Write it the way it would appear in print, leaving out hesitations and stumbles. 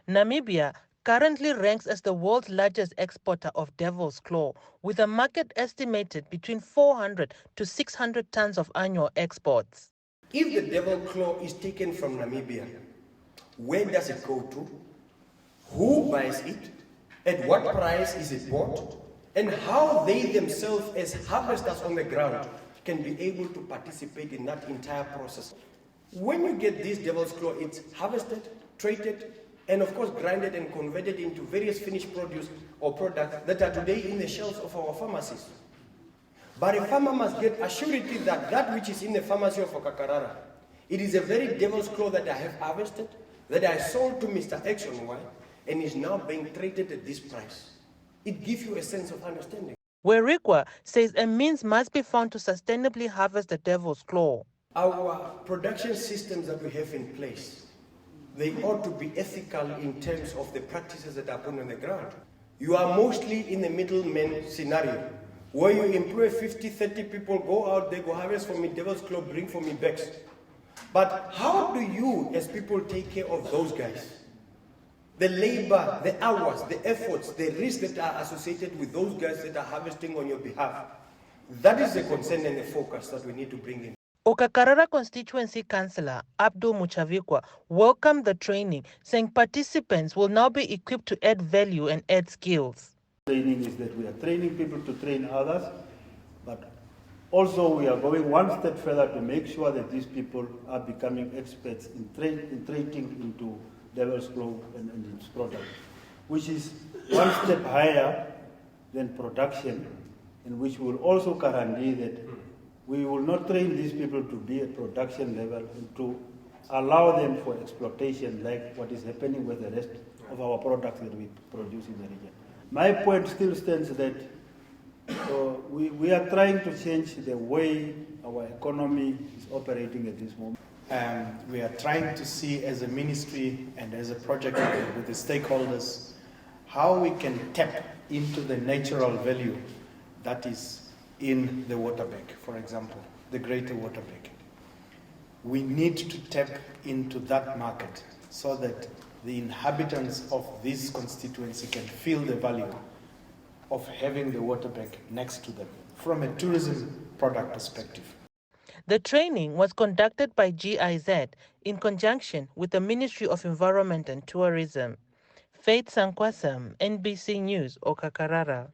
Namibia currently ranks as the world's largest exporter of devil's claw, with a market estimated between 400 to 600 tons of annual exports. If the devil claw is taken from Namibia, where does it go to? Who buys it? At what price is it bought? And how they themselves, as harvesters on the ground, can be able to participate in that entire process. When you get this devil's claw, it's harvested, traded, and of course grinded and converted into various finished produce or products that are today in the shelves of our pharmacies. But a farmer must get assurity that that which is in the pharmacy of Okakarara, it is a very devil's claw that I have harvested, that I sold to Mr. X on Y, and is now being traded at this price. It gives you a sense of understanding. Uerikua says a means must be found to sustainably harvest the devil's claw. Our production systems that we have in place, they ought to be ethical in terms of the practices that are put on the ground. You are mostly in the middleman scenario, where you employ 50, 30 people, go out there, go harvest for me devil's claw, bring for me bags. But how do you, as people, take care of those guys? The labor, the hours, the efforts, the risks that are associated with those guys that are harvesting on your behalf. That is the concern and the focus that we need to bring in. Okakarara Constituency Councillor Abdul Muchavikwa welcomed the training, saying participants will now be equipped to add value and add skills. Training is that we are training people to train others, but also we are going one step further to make sure that these people are becoming experts in trading into devil's claw and its product, which is one step higher than production, in which we will also guarantee that we will not train these people to be at production level and to allow them for exploitation like what is happening with the rest of our products that we produce in the region. My point still stands that we are trying to change the way our economy is operating at this moment. We are trying to see as a ministry and as a project with the stakeholders how we can tap into the natural value that is in the water bank, for example, the greater water bank. We need to tap into that market so that the inhabitants of this constituency can feel the value of having the water bank next to them from a tourism product perspective. The training was conducted by GIZ in conjunction with the Ministry of Environment and Tourism. Faith Sankwasam, NBC News, Okakarara.